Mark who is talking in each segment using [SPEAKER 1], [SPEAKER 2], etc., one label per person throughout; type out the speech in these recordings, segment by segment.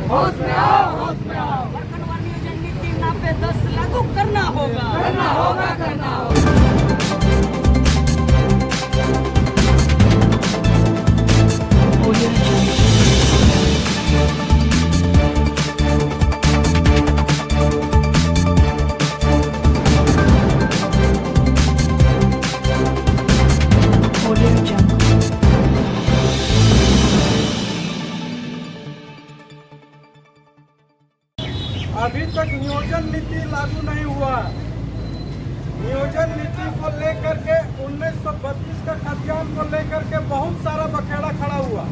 [SPEAKER 1] होश में आओ, होश में आओ।
[SPEAKER 2] झारखंड वाली नीति 90-10 लागू करना होगा,
[SPEAKER 1] करना होगा, करना होगा।
[SPEAKER 3] अभी तक नियोजन नीति लागू नहीं हुआ। नियोजन नीति को लेकर के 1932 का खतियान को लेकर के बहुत सारा बखेड़ा खड़ा हुआ,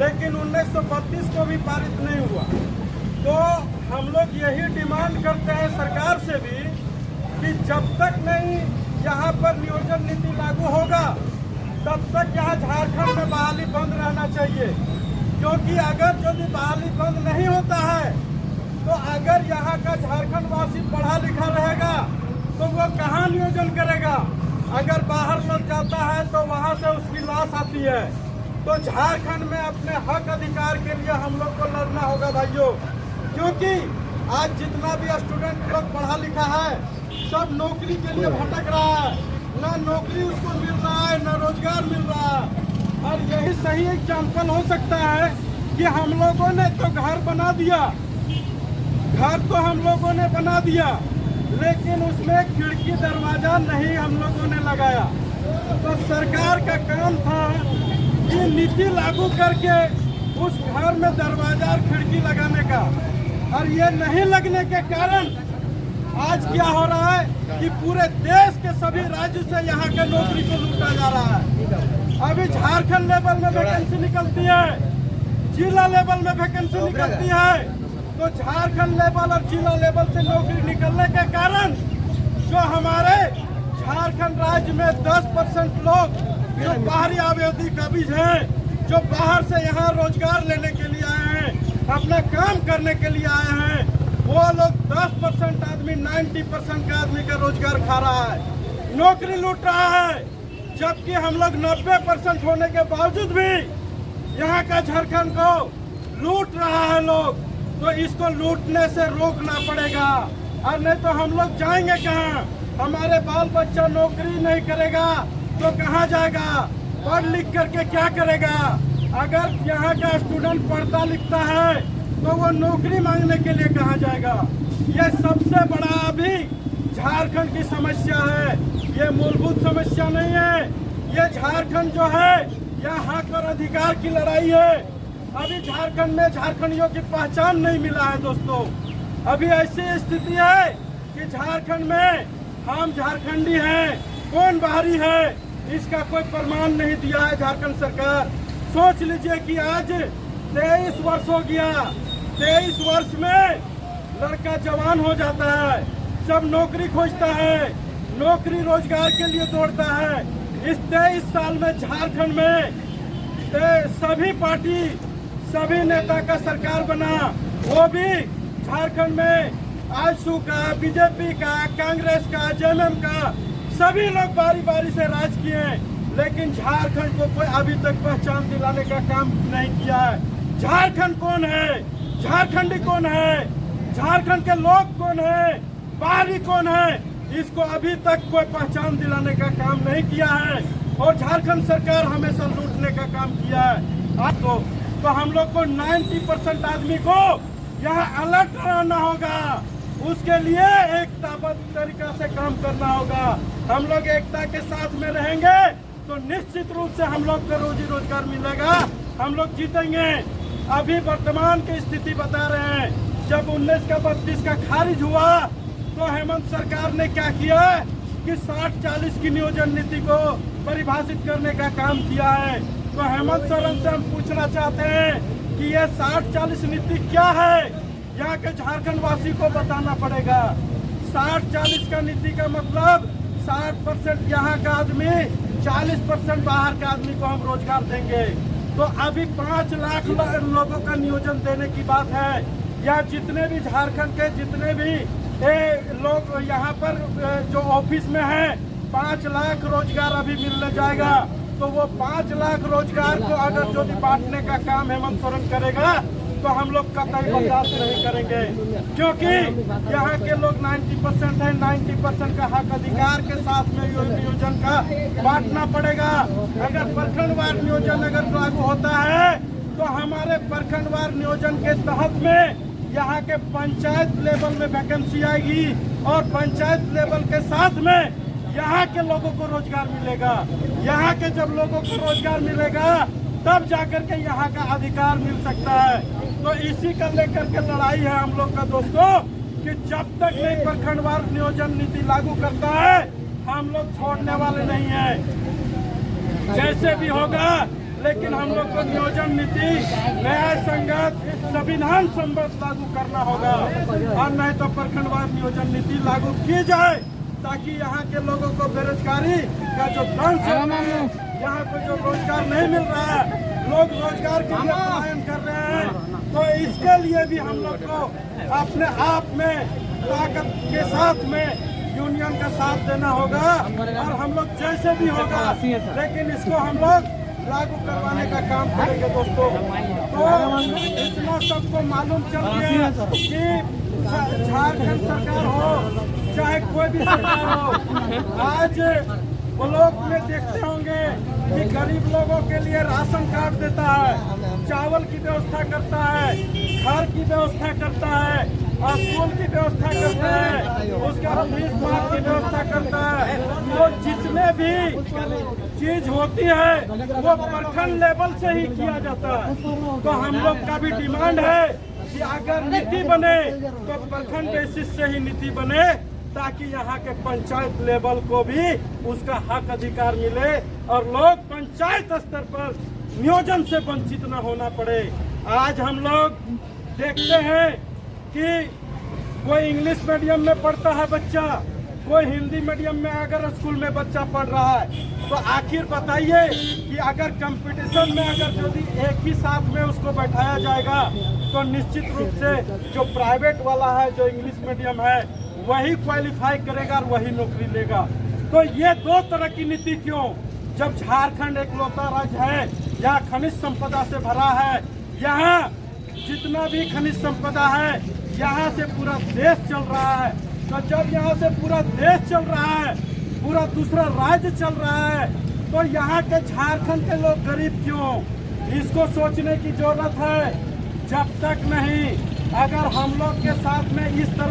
[SPEAKER 3] लेकिन 1932 को भी पारित नहीं हुआ। तो हम लोग यही डिमांड करते हैं सरकार से भी कि जब तक नहीं यहाँ पर नियोजन नीति लागू होगा तब तक यहाँ झारखंड में बहाली बंद रहना चाहिए। क्योंकि अगर यदि बहाली बंद नहीं होता है तो अगर यहाँ का झारखंड वासी पढ़ा लिखा रहेगा तो वो कहाँ नियोजन करेगा। अगर बाहर लग जाता है तो वहाँ से उसकी लाश आती है। तो झारखंड में अपने हक अधिकार के लिए हम लोग को लड़ना होगा भाइयों, क्योंकि आज जितना भी स्टूडेंट लोग पढ़ा लिखा है सब नौकरी के लिए भटक रहा है। न नौकरी उसको मिल रहा है, न रोजगार मिल रहा है। और यही सही एग्जाम्पल हो सकता है कि हम लोगों ने तो घर बना दिया, घर तो हम लोगों ने बना दिया, लेकिन उसमें खिड़की दरवाजा नहीं हम लोगों ने लगाया। तो सरकार का काम था कि नीति लागू करके उस घर में दरवाजा और खिड़की लगाने का, और ये नहीं लगने के कारण आज क्या हो रहा है कि पूरे देश के सभी राज्य से यहाँ के नौकरी को लूटा जा रहा है। अभी झारखंड लेवल में वैकेंसी निकलती है, जिला लेवल में वैकेंसी निकलती है। तो झारखंड लेवल और जिला लेवल से नौकरी निकलने के कारण जो हमारे झारखंड राज्य में 10% लोग जो बाहरी आबादी का बीज हैं, जो बाहर से यहाँ रोजगार लेने के लिए आए हैं, अपना काम करने के लिए आए हैं, वो लोग 10% आदमी 90% का आदमी का रोजगार खा रहा है, नौकरी लूट रहा है। जबकि हम लोग 90% होने के बावजूद भी यहाँ का झारखंड को लूट रहा है लोग। तो इसको लूटने से रोकना पड़ेगा, और नहीं तो हम लोग जाएंगे कहाँ। हमारे बाल बच्चा नौकरी नहीं करेगा तो कहाँ जाएगा, पढ़ लिख करके क्या करेगा। अगर यहाँ का स्टूडेंट पढ़ता लिखता है तो वो नौकरी मांगने के लिए कहाँ जाएगा। ये सबसे बड़ा अभी झारखंड की समस्या है, ये मूलभूत समस्या नहीं है। ये झारखंड जो है यह हक और अधिकार की लड़ाई है। अभी झारखंड में झारखंडियों की पहचान नहीं मिला है दोस्तों। अभी ऐसी स्थिति है कि झारखंड में हम झारखंडी हैं, कौन बाहरी है इसका कोई प्रमाण नहीं दिया है झारखंड सरकार। सोच लीजिए कि आज 23 वर्ष हो गया, 23 वर्ष में लड़का जवान हो जाता है, सब नौकरी खोजता है, नौकरी रोजगार के लिए दौड़ता है। इस 23 साल में झारखंड में सभी पार्टी, सभी नेता का सरकार बना, वो भी झारखंड में आजसू का, बीजेपी का, कांग्रेस का, जेएमएम का, सभी लोग बारी बारी से राज किए, लेकिन झारखंड को कोई अभी तक पहचान दिलाने का काम नहीं किया है। झारखंड कौन है, झारखंडी कौन है, झारखंड के लोग कौन है, बाहरी कौन है, इसको अभी तक कोई पहचान दिलाने का काम नहीं किया है। और झारखंड सरकार हमेशा लूटने का काम किया है। आज तो हम लोग को 90% आदमी को यहाँ अलर्ट रहना होगा। उसके लिए एकताबद्ध तरीका से काम करना होगा। हम लोग एकता के साथ में रहेंगे तो निश्चित रूप से हम लोग को रोजी रोजगार मिलेगा, हम लोग जीतेंगे। अभी वर्तमान की स्थिति बता रहे हैं, जब 19 का 32 का खारिज हुआ तो हेमंत सरकार ने क्या किया कि 60-40 की नियोजन नीति को परिभाषित करने का काम किया है। तो हेमंत सोरेन से हम पूछना चाहते हैं कि ये 60-40 नीति क्या है, यहाँ के झारखंड वासी को बताना पड़ेगा। 60-40 का नीति का मतलब 60% यहाँ का आदमी, 40% बाहर का आदमी को हम रोजगार देंगे। तो अभी 5 लाख लोगों का नियोजन देने की बात है। या जितने भी झारखंड के जितने भी लोग यहाँ पर जो ऑफिस में हैं, 5 लाख रोजगार अभी मिलने जाएगा। तो वो 5 लाख रोजगार को अगर जो बांटने का काम हेमंत सोरेन करेगा तो हम लोग कतई बर्दाश्त नहीं करेंगे, क्योंकि यहाँ के लोग 90% है। 90% का हक अधिकार के साथ में नियोजन का बांटना पड़ेगा। अगर प्रखंडवार नियोजन अगर लागू होता है तो हमारे प्रखंडवार नियोजन के तहत में यहाँ के पंचायत लेवल में वैकेंसी आएगी और पंचायत लेवल के साथ में यहाँ के लोगों को रोजगार मिलेगा। यहाँ के जब लोगों को रोजगार मिलेगा तब जाकर के यहाँ का अधिकार मिल सकता है। तो इसी का लेकर के लड़ाई है हम लोग का दोस्तों, कि जब तक नहीं प्रखंडवार नियोजन नीति लागू करता है हम लोग छोड़ने वाले नहीं हैं। जैसे भी होगा, लेकिन हम लोग को नियोजन नीति न्याय संगत संविधान सम्मत लागू करना होगा, और नहीं तो प्रखंडवार नियोजन नीति लागू की जाए, ताकि यहाँ के लोगों को बेरोजगारी का जो दंश है, यहाँ पे जो रोजगार नहीं मिल रहा है, लोग रोजगार के लिए पलायन कर रहे हैं, तो इसके लिए भी हम लोग को अपने आप में ताकत के साथ में यूनियन का साथ देना होगा। और हम लोग जैसे भी होगा, लेकिन इसको हम लोग लागू करवाने का काम करेंगे दोस्तों। तो इतना सबको मालूम चल गया कि झारखंड सरकार हो चाहे कोई भी सरकार हो, आज ब्लॉक में देखते होंगे कि गरीब लोगों के लिए राशन कार्ड देता है, चावल की व्यवस्था करता है, घर की व्यवस्था करता है, स्कूल की व्यवस्था करता है, उसका फीस माफ की व्यवस्था करता है। तो जितने भी चीज होती है वो प्रखंड लेवल से ही किया जाता है। तो हम लोग का भी डिमांड है कि अगर नीति बने तो प्रखंड बेसिस से ही नीति बने, ताकि यहाँ के पंचायत लेवल को भी उसका हक अधिकार मिले और लोग पंचायत स्तर पर नियोजन से वंचित न होना पड़े। आज हम लोग देखते हैं कि कोई इंग्लिश मीडियम में पढ़ता है बच्चा, कोई हिंदी मीडियम में अगर स्कूल में बच्चा पढ़ रहा है, तो आखिर बताइए कि अगर कंपटीशन में अगर यदि एक ही साथ में उसको बैठाया जाएगा तो निश्चित रूप से जो प्राइवेट वाला है, जो इंग्लिश मीडियम है, वही क्वालिफाई करेगा और वही नौकरी लेगा। तो ये दो तरह की नीति क्यों, जब झारखंड एक लौता राज्य है, यहाँ खनिज संपदा से भरा है, यहाँ जितना भी खनिज संपदा है यहाँ से पूरा देश चल रहा है। तो जब यहाँ से पूरा देश चल रहा है, पूरा दूसरा राज्य चल रहा है, तो यहाँ के झारखंड के लोग गरीब क्यों, इसको सोचने की जरूरत है। जब तक नहीं अगर हम लोग के साथ में इस तरह